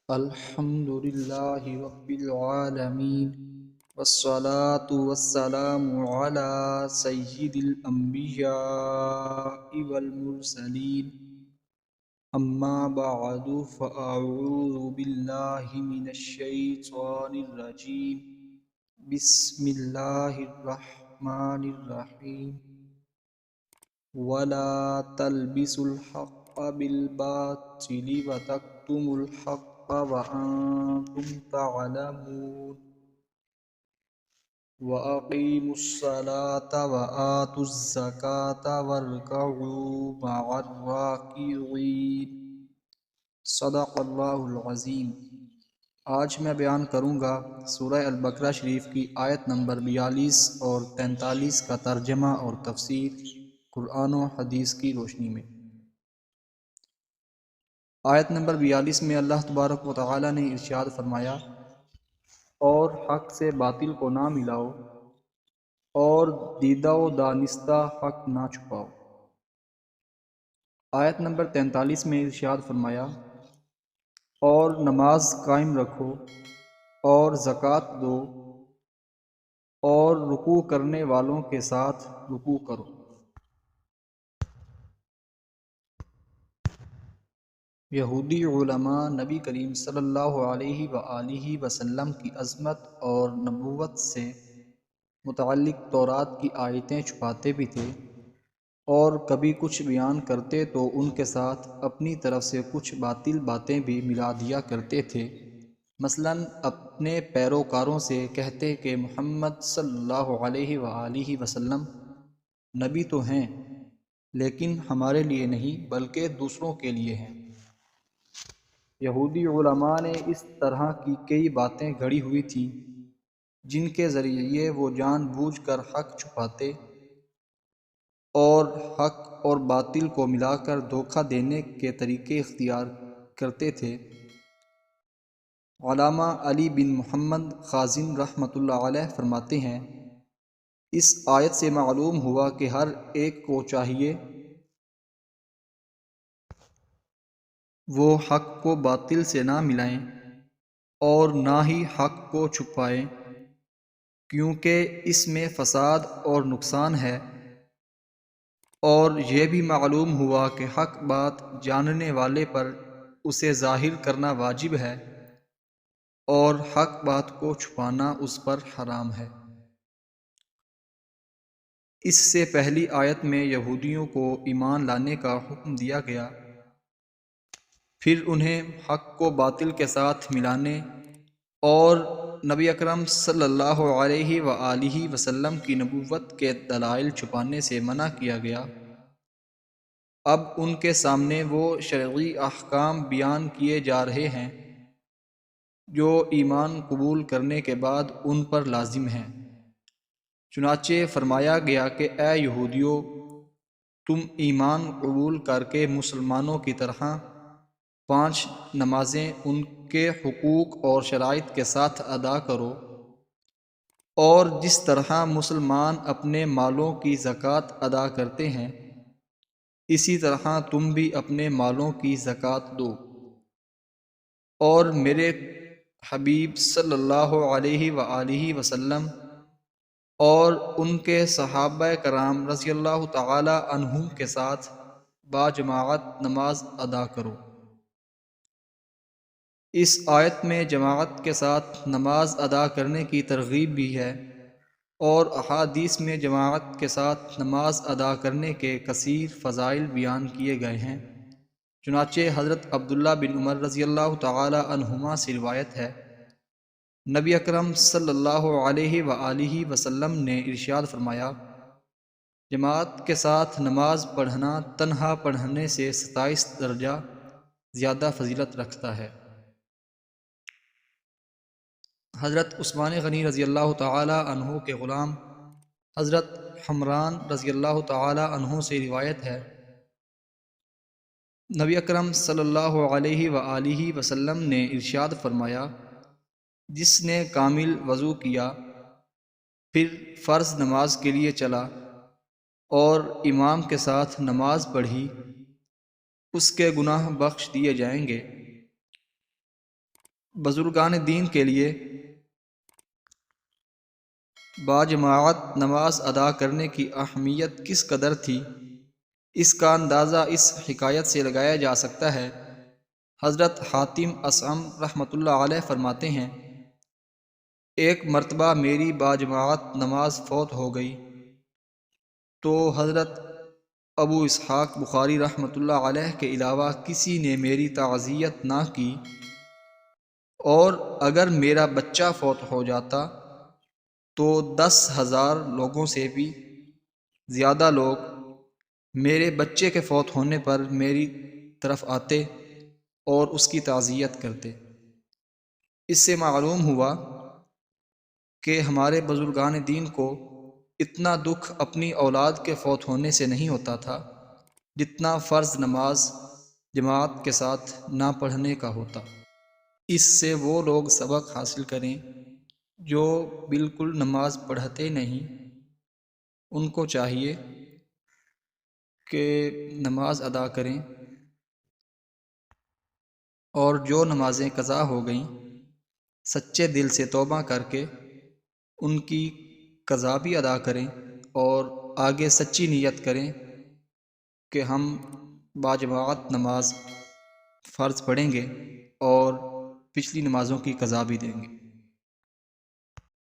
الحمد للہ رب العالمین والصلاة والسلام علی سید الانبیاء والمرسلین اما بعد فاعوذ باللہ من الشیطان الرجیم بسم اللہ الرحمن الرحیم ولا تلبسوا الحق بالباطل وتكتموا الحق وأنتم تعلمون وأقيموا الصلاة وآتوا الزكاة واركعوا مع الراكعين صدق اللہ العظیم۔ آج میں بیان کروں گا سورہ البقرہ شریف کی آیت نمبر 42 اور 43 کا ترجمہ اور تفسیر قرآن و حدیث کی روشنی میں۔ آیت نمبر 42 میں اللہ تبارک و تعالی نے ارشاد فرمایا، اور حق سے باطل کو نہ ملاؤ اور دیدہ و دانستہ حق نہ چھپاؤ۔ آیت نمبر 43 میں ارشاد فرمایا، اور نماز قائم رکھو اور زکوٰۃ دو اور رکوع کرنے والوں کے ساتھ رکوع کرو۔ یہودی علماء نبی کریم صلی اللہ علیہ وآلہ وسلم کی عظمت اور نبوت سے متعلق تورات کی آیتیں چھپاتے بھی تھے، اور کبھی کچھ بیان کرتے تو ان کے ساتھ اپنی طرف سے کچھ باطل باتیں بھی ملا دیا کرتے تھے۔ مثلاً اپنے پیروکاروں سے کہتے کہ محمد صلی اللہ علیہ وآلہ وسلم نبی تو ہیں، لیکن ہمارے لیے نہیں بلکہ دوسروں کے لیے ہیں۔ یہودی علماء نے اس طرح کی کئی باتیں گھڑی ہوئی تھیں جن کے ذریعے وہ جان بوجھ کر حق چھپاتے اور حق اور باطل کو ملا کر دھوکہ دینے کے طریقے اختیار کرتے تھے۔ علامہ علی بن محمد خازن رحمۃ اللہ علیہ فرماتے ہیں، اس آیت سے معلوم ہوا کہ ہر ایک کو چاہیے وہ حق کو باطل سے نہ ملائیں اور نہ ہی حق کو چھپائیں، کیونکہ اس میں فساد اور نقصان ہے۔ اور یہ بھی معلوم ہوا کہ حق بات جاننے والے پر اسے ظاہر کرنا واجب ہے اور حق بات کو چھپانا اس پر حرام ہے۔ اس سے پہلی آیت میں یہودیوں کو ایمان لانے کا حکم دیا گیا، پھر انہیں حق کو باطل کے ساتھ ملانے اور نبی اکرم صلی اللہ علیہ وآلہ وسلم کی نبوت کے دلائل چھپانے سے منع کیا گیا۔ اب ان کے سامنے وہ شرعی احکام بیان کیے جا رہے ہیں جو ایمان قبول کرنے کے بعد ان پر لازم ہیں۔ چنانچہ فرمایا گیا کہ اے یہودیو، تم ایمان قبول کر کے مسلمانوں کی طرح 5 نمازیں ان کے حقوق اور شرائط کے ساتھ ادا کرو، اور جس طرح مسلمان اپنے مالوں کی زکوٰۃ ادا کرتے ہیں اسی طرح تم بھی اپنے مالوں کی زکوٰۃ دو، اور میرے حبیب صلی اللہ علیہ وآلہ وسلم اور ان کے صحابہ کرام رضی اللہ تعالی عنہم کے ساتھ باجماعت نماز ادا کرو۔ اس آیت میں جماعت کے ساتھ نماز ادا کرنے کی ترغیب بھی ہے، اور احادیث میں جماعت کے ساتھ نماز ادا کرنے کے کثیر فضائل بیان کیے گئے ہیں۔ چنانچہ حضرت عبداللہ بن عمر رضی اللہ تعالی عنہما سے روایت ہے، نبی اکرم صلی اللہ علیہ وآلہ وسلم نے ارشاد فرمایا، جماعت کے ساتھ نماز پڑھنا تنہا پڑھنے سے 27 درجہ زیادہ فضیلت رکھتا ہے۔ حضرت عثمان غنی رضی اللہ تعالی عنہ کے غلام حضرت حمران رضی اللہ تعالی عنہ سے روایت ہے، نبی اکرم صلی اللہ علیہ وآلہ وسلم نے ارشاد فرمایا، جس نے کامل وضو کیا پھر فرض نماز کے لیے چلا اور امام کے ساتھ نماز پڑھی، اس کے گناہ بخش دیے جائیں گے۔ بزرگان دین کے لیے باجماعت نماز ادا کرنے کی اہمیت کس قدر تھی، اس کا اندازہ اس حکایت سے لگایا جا سکتا ہے۔ حضرت حاتم اصم رحمۃ اللہ علیہ فرماتے ہیں، ایک مرتبہ میری باجماعت نماز فوت ہو گئی تو حضرت ابو اسحاق بخاری رحمۃ اللہ علیہ کے علاوہ کسی نے میری تعزیت نہ کی، اور اگر میرا بچہ فوت ہو جاتا تو 10,000 لوگوں سے بھی زیادہ لوگ میرے بچے کے فوت ہونے پر میری طرف آتے اور اس کی تعزیت کرتے۔ اس سے معلوم ہوا کہ ہمارے بزرگان دین کو اتنا دکھ اپنی اولاد کے فوت ہونے سے نہیں ہوتا تھا جتنا فرض نماز جماعت کے ساتھ نہ پڑھنے کا ہوتا۔ اس سے وہ لوگ سبق حاصل کریں جو بالکل نماز پڑھتے نہیں۔ ان کو چاہیے کہ نماز ادا کریں، اور جو نمازیں قضا ہو گئیں سچے دل سے توبہ کر کے ان کی قضا بھی ادا کریں، اور آگے سچی نیت کریں کہ ہم باجماعت نماز فرض پڑھیں گے اور پچھلی نمازوں کی قضا بھی دیں گے۔